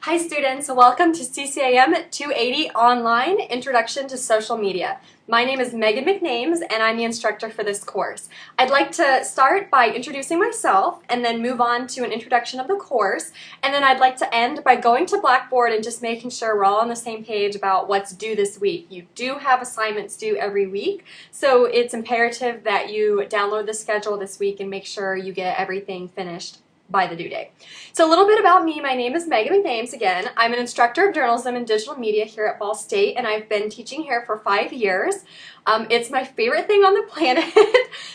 Hi students, welcome to CCIM 280 Online Introduction to Social Media. My name is Megan McNames and I'm the instructor for this course. I'd like to start by introducing myself and then move on to an introduction of the course, and then I'd like to end by going to Blackboard and just making sure we're all on the same page about what's due this week. You do have assignments due every week, so it's imperative that you download the schedule this week and make sure you get everything finished by the due date. So a little bit about me. My name is Megan McNames again. I'm an instructor of journalism and digital media here at Ball State, and I've been teaching here for 5 years. It's my favorite thing on the planet,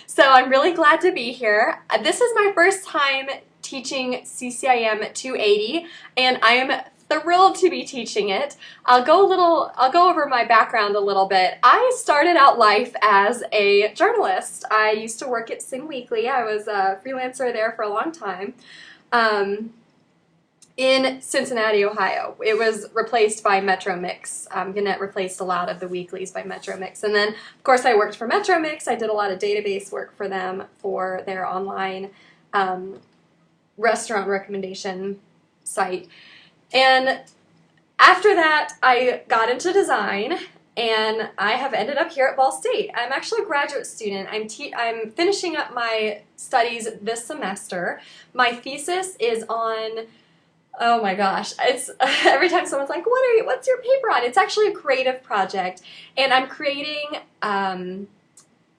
so I'm really glad to be here. This is my first time teaching CCIM 280, and I am thrilled to be teaching it. I'll go over my background a little bit. I started out life as a journalist. I used to work at Sing Weekly. I was a freelancer there for a long time in Cincinnati, Ohio. It was replaced by Metro Mix. Gannett replaced a lot of the weeklies by Metro Mix. And then, of course, I worked for Metro Mix. I did a lot of database work for them for their online restaurant recommendation site. And after that, I got into design, and I have ended up here at Ball State. I'm actually a graduate student. I'm finishing up my studies this semester. My thesis is on, oh my gosh, it's every time someone's like, what's your paper on? It's actually a creative project, and I'm creating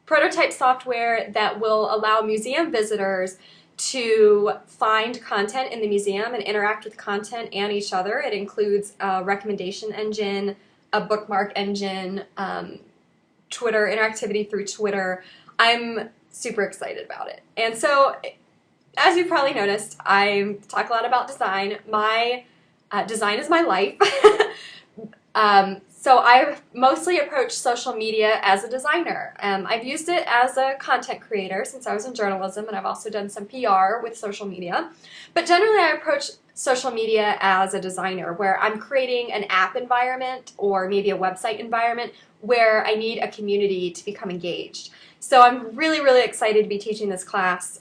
prototype software that will allow museum visitors to find content in the museum and interact with content and each other. It includes a recommendation engine, a bookmark engine, Twitter, interactivity through Twitter. I'm super excited about it. And so, as you've probably noticed, I talk a lot about design. My design is my life. So I've mostly approached social media as a designer. I've used it as a content creator since I was in journalism, and I've also done some PR with social media. But generally I approach social media as a designer, where I'm creating an app environment or maybe a website environment where I need a community to become engaged. So I'm really, really excited to be teaching this class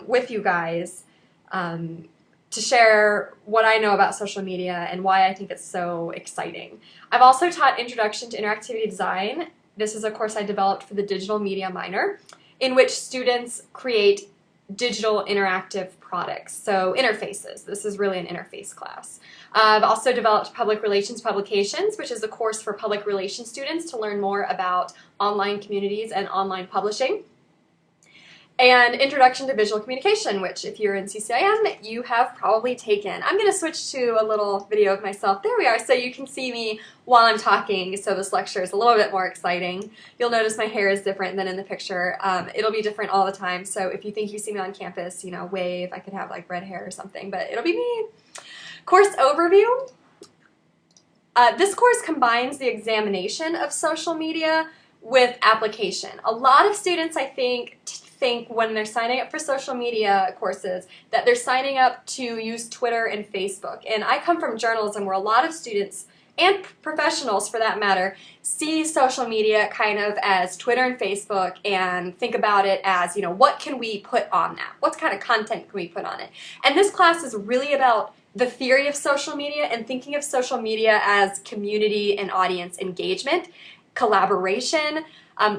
with you guys, to share what I know about social media and why I think it's so exciting. I've also taught Introduction to Interactivity Design. This is a course I developed for the digital media minor, in which students create digital interactive products, so interfaces. This is really an interface class. I've also developed Public Relations Publications, which is a course for public relations students to learn more about online communities and online publishing. And Introduction to Visual Communication, which if you're in CCIM, you have probably taken. I'm going to switch to a little video of myself. There we are, so you can see me while I'm talking, so this lecture is a little bit more exciting. You'll notice my hair is different than in the picture. It'll be different all the time, so if you think you see me on campus, wave. I could have like red hair or something, but it'll be me. Course overview. This course combines the examination of social media with application. A lot of students, I think when they're signing up for social media courses that they're signing up to use Twitter and Facebook. And I come from journalism, where a lot of students, and professionals for that matter, see social media kind of as Twitter and Facebook and think about it as, what can we put on that? What kind of content can we put on it? And this class is really about the theory of social media and thinking of social media as community and audience engagement, collaboration,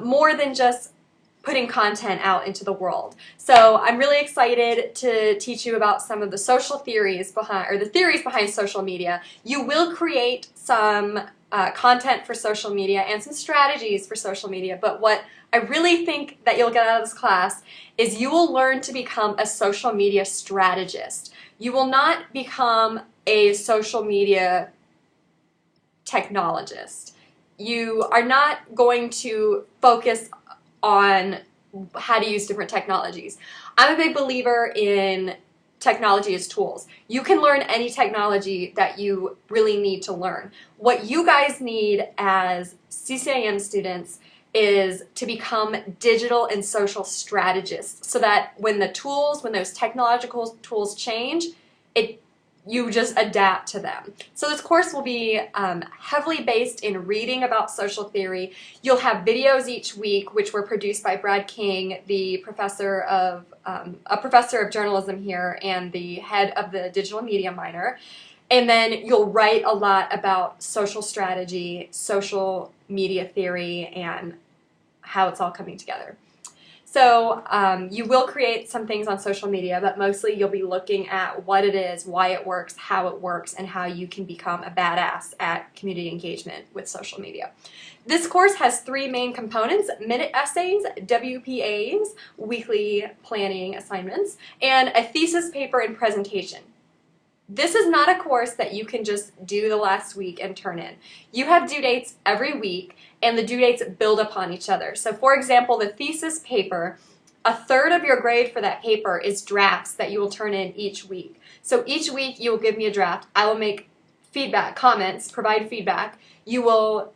more than just putting content out into the world. So I'm really excited to teach you about some of the social theories behind, or the theories behind social media. You will create some content for social media and some strategies for social media, but what I really think that you'll get out of this class is you will learn to become a social media strategist. You will not become a social media technologist. You are not going to focus on how to use different technologies. I'm a big believer in technology as tools. You can learn any technology that you really need to learn. What you guys need as CCIM students is to become digital and social strategists, so that when those technological tools change, you just adapt to them. So this course will be heavily based in reading about social theory. You'll have videos each week, which were produced by Brad King, the professor of journalism here and the head of the digital media minor. And then you'll write a lot about social strategy, social media theory, and how it's all coming together. So you will create some things on social media, but mostly you'll be looking at what it is, why it works, and how you can become a badass at community engagement with social media. This course has 3 main components: minute essays, WPAs, weekly planning assignments, and a thesis paper and presentation. This is not a course that you can just do the last week and turn in. You have due dates every week, and the due dates build upon each other. So for example, the thesis paper, a third of your grade for that paper is drafts that you will turn in each week. So each week you will give me a draft. I will make feedback, comments, provide feedback. You will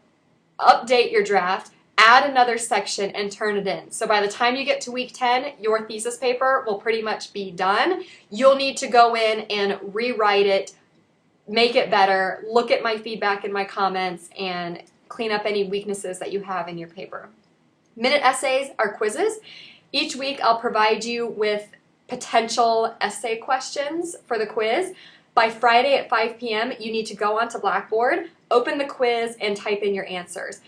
update your draft, add another section, and turn it in. So by the time you get to week 10, your thesis paper will pretty much be done. You'll need to go in and rewrite it, make it better, look at my feedback and my comments, and clean up any weaknesses that you have in your paper. Minute essays are quizzes. Each week I'll provide you with potential essay questions for the quiz. By Friday at 5 p.m., you need to go onto Blackboard, open the quiz, and type in your answers.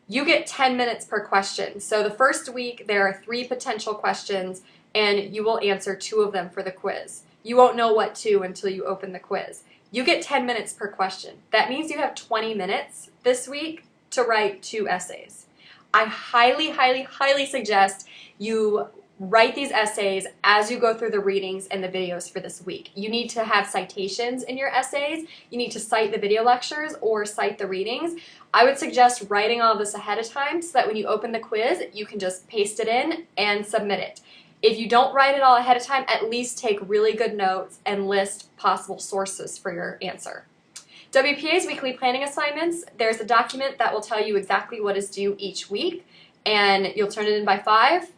You get 10 minutes per question. So the first week there are 3 potential questions, and you will answer 2 of them for the quiz. You won't know what to until you open the quiz. You get 10 minutes per question. That means you have 20 minutes this week to write 2 essays. I highly, highly, highly suggest you write these essays as you go through the readings and the videos for this week. You need to have citations in your essays. You need to cite the video lectures or cite the readings. I would suggest writing all of this ahead of time so that when you open the quiz, you can just paste it in and submit it. If you don't write it all ahead of time, at least take really good notes and list possible sources for your answer. WPA's weekly planning assignments, there's a document that will tell you exactly what is due each week, and you'll turn it in by 5.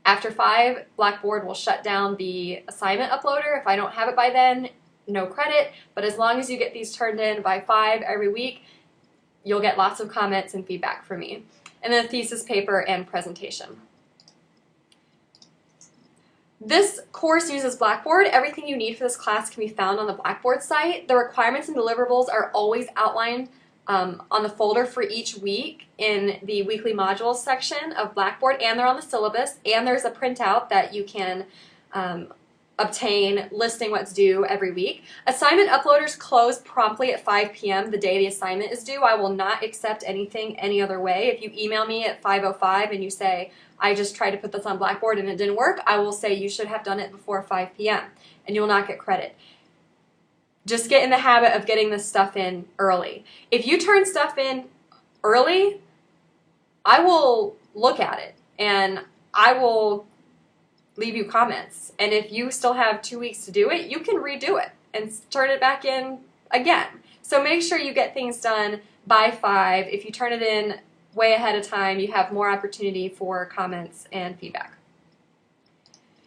After 5, Blackboard will shut down the assignment uploader. If I don't have it by then, no credit, but as long as you get these turned in by 5 every week, you'll get lots of comments and feedback from me. And then a thesis paper and presentation. This course uses Blackboard. Everything you need for this class can be found on the Blackboard site. The requirements and deliverables are always outlined on the folder for each week in the weekly modules section of Blackboard, and they're on the syllabus, and there's a printout that you can obtain listing what's due every week. Assignment uploaders close promptly at 5 p.m. the day the assignment is due. I will not accept anything any other way. If you email me at 5:05 and you say, I just tried to put this on Blackboard and it didn't work, I will say you should have done it before 5 p.m. and you will not get credit. Just get in the habit of getting this stuff in early. If you turn stuff in early, I will look at it and I will leave you comments. And if you still have 2 weeks to do it, you can redo it and turn it back in again. So make sure you get things done by 5. If you turn it in way ahead of time, you have more opportunity for comments and feedback.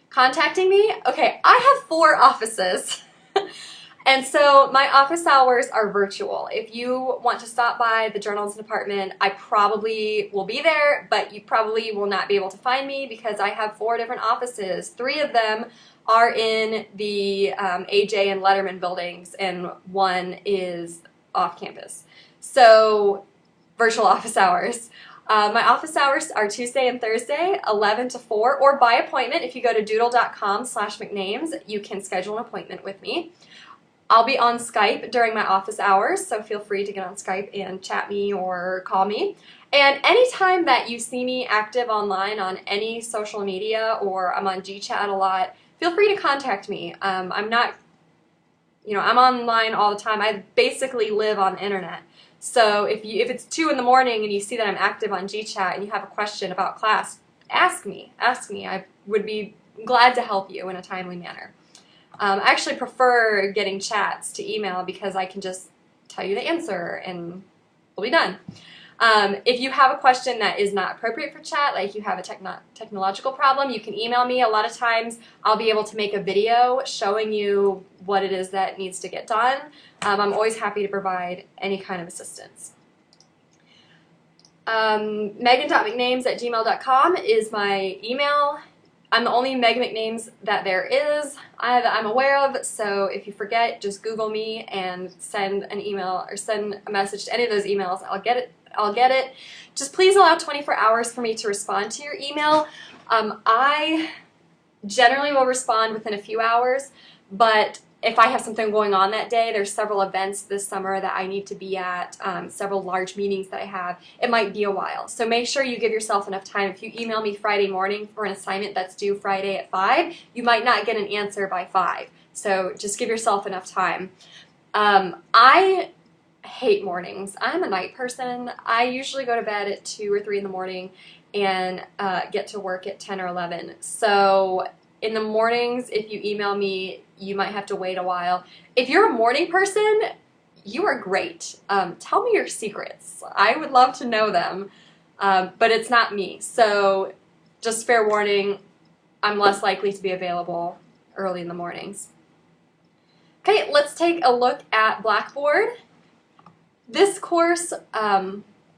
Contacting me? Okay, I have 4 offices. And so my office hours are virtual. If you want to stop by the journalism department, I probably will be there, but you probably will not be able to find me because I have 4 different offices. 3 of them are in the AJ and Letterman buildings, and 1 is off campus. So virtual office hours. My office hours are Tuesday and Thursday, 11 to 4, or by appointment. If you go to doodle.com/McNames, you can schedule an appointment with me. I'll be on Skype during my office hours, so feel free to get on Skype and chat me or call me. And anytime that you see me active online on any social media, or I'm on GChat a lot, feel free to contact me. I'm online all the time. I basically live on the internet. So if it's 2 in the morning and you see that I'm active on GChat and you have a question about class, ask me. I would be glad to help you in a timely manner. I actually prefer getting chats to email because I can just tell you the answer and we'll be done. If you have a question that is not appropriate for chat, like you have a technological problem, you can email me. A lot of times I'll be able to make a video showing you what it is that needs to get done. I'm always happy to provide any kind of assistance. Megan.mcnames@gmail.com is my email. I'm the only Meg McNames that there is that I'm aware of, so if you forget, just Google me and send an email or send a message to any of those emails. I'll get it. Just please allow 24 hours for me to respond to your email. I generally will respond within a few hours, but if I have something going on that day, there's several events this summer that I need to be at, several large meetings that I have, it might be a while. So make sure you give yourself enough time. If you email me Friday morning for an assignment that's due Friday at 5, you might not get an answer by 5. So just give yourself enough time. I hate mornings. I'm a night person. I usually go to bed at 2 or 3 in the morning and get to work at 10 or 11. So in the mornings, if you email me, you might have to wait a while. If you're a morning person, you are great. Tell me your secrets. I would love to know them, but it's not me. So just fair warning, I'm less likely to be available early in the mornings. Okay, let's take a look at Blackboard. This course,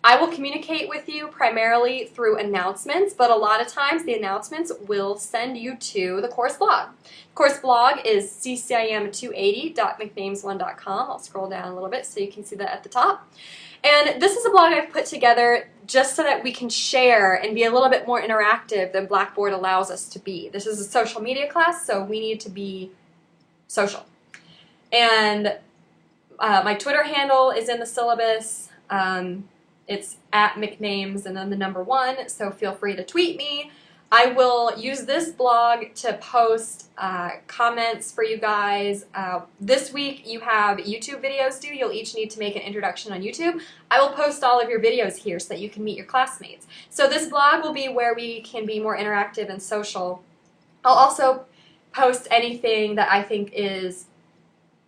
I will communicate with you primarily through announcements, but a lot of times the announcements will send you to the course blog. The course blog is ccim280.mcnames1.com. I'll scroll down a little bit so you can see that at the top. And this is a blog I've put together just so that we can share and be a little bit more interactive than Blackboard allows us to be. This is a social media class, so we need to be social. And my Twitter handle is in the syllabus. It's at McNames and then the number 1, so feel free to tweet me. I will use this blog to post comments for you guys. This week you have YouTube videos due. You'll each need to make an introduction on YouTube. I will post all of your videos here so that you can meet your classmates. So this blog will be where we can be more interactive and social. I'll also post anything that I think is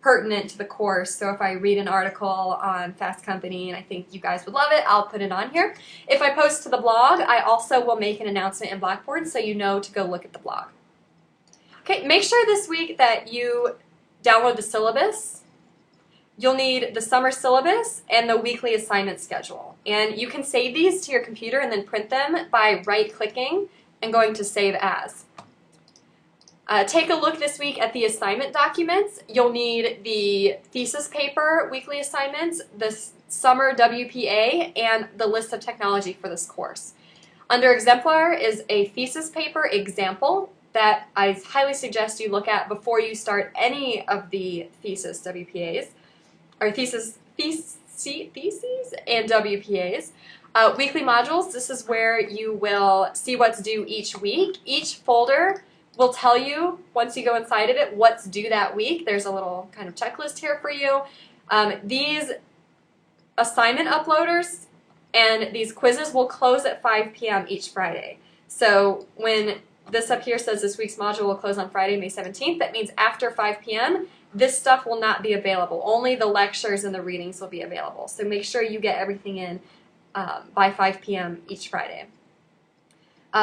pertinent to the course. So if I read an article on Fast Company and I think you guys would love it, I'll put it on here. If I post to the blog, I also will make an announcement in Blackboard so you know to go look at the blog. Okay, make sure this week that you download the syllabus. You'll need the summer syllabus and the weekly assignment schedule. And you can save these to your computer and then print them by right-clicking and going to Save As. Take a look this week at the assignment documents. You'll need the thesis paper weekly assignments, the summer WPA, and the list of technology for this course. Under Exemplar is a thesis paper example that I highly suggest you look at before you start any of the thesis WPAs, or theses and WPAs. Weekly modules, this is where you will see what's due each week. Each folder will tell you, once you go inside of it, what's due that week. There's a little kind of checklist here for you. These assignment uploaders and these quizzes will close at 5 p.m. each Friday. So when this up here says this week's module will close on Friday, May 17th, that means after 5 p.m., this stuff will not be available. Only the lectures and the readings will be available. So make sure you get everything in by 5 p.m. each Friday.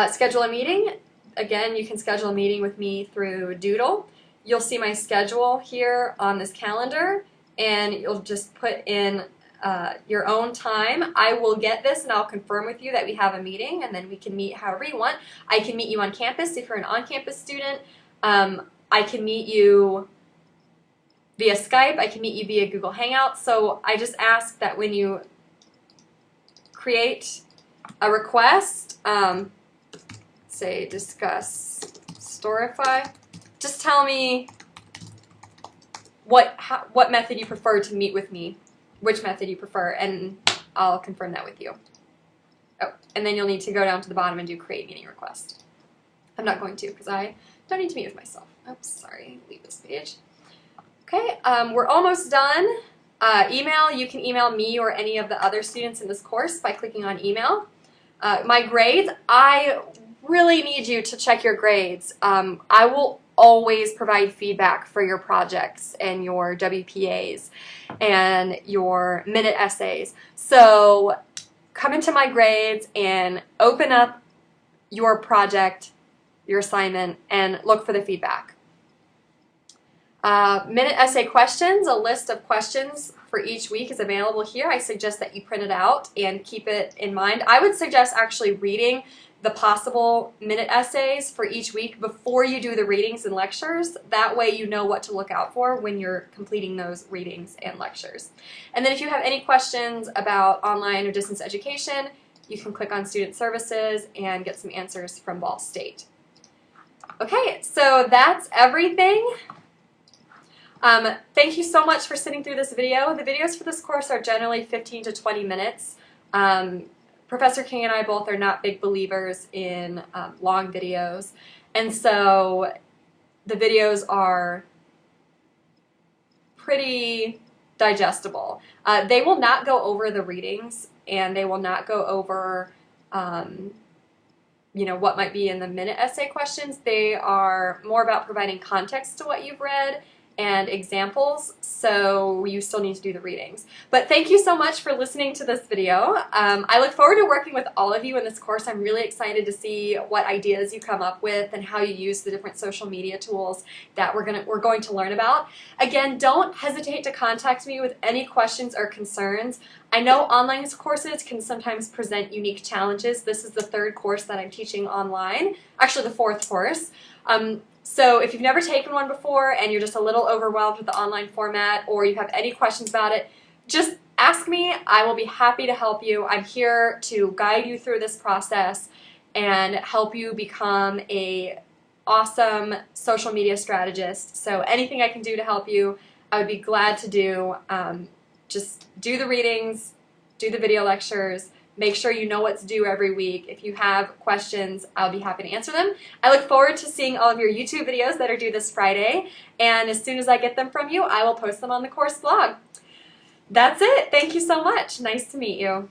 Schedule a meeting. Again, you can schedule a meeting with me through Doodle. You'll see my schedule here on this calendar, and you'll just put in your own time. I will get this, and I'll confirm with you that we have a meeting, and then we can meet however you want. I can meet you on campus if you're an on-campus student. I can meet you via Skype. I can meet you via Google Hangouts. So I just ask that when you create a request, say discuss Storify, just tell me what method you prefer to meet with me, which method you prefer, and I'll confirm that with you. Oh, and then you'll need to go down to the bottom and do create meeting request. I'm not going to because I don't need to meet with myself. Oops, sorry, leave this page. Okay, we're almost done. Email, you can email me or any of the other students in this course by clicking on email. My grades, I really need you to check your grades. I will always provide feedback for your projects and your WPAs and your minute essays. So come into my grades and open up your project, your assignment, and look for the feedback. Minute essay questions, a list of questions for each week is available here. I suggest that you print it out and keep it in mind. I would suggest actually reading the possible minute essays for each week before you do the readings and lectures. That way you know what to look out for when you're completing those readings and lectures. And then if you have any questions about online or distance education, you can click on Student Services and get some answers from Ball State. Okay, so that's everything. Thank you so much for sitting through this video. The videos for this course are generally 15 to 20 minutes. Professor King and I both are not big believers in long videos, and so the videos are pretty digestible. They will not go over the readings, and they will not go over you know, what might be in the minute essay questions. They are more about providing context to what you've read and examples, so you still need to do the readings. But thank you so much for listening to this video. I look forward to working with all of you in this course. I'm really excited to see what ideas you come up with and how you use the different social media tools that we're going to learn about. Again, don't hesitate to contact me with any questions or concerns. I know online courses can sometimes present unique challenges. This is the third course that I'm teaching online, actually the fourth course. So if you've never taken one before and you're just a little overwhelmed with the online format, or you have any questions about it, just ask me. I will be happy to help you. I'm here to guide you through this process and help you become an awesome social media strategist. So anything I can do to help you, I would be glad to do. Just do the readings, do the video lectures, make sure you know what's due every week. If you have questions, I'll be happy to answer them. I look forward to seeing all of your YouTube videos that are due this Friday, and as soon as I get them from you, I will post them on the course blog. That's it. Thank you so much. Nice to meet you.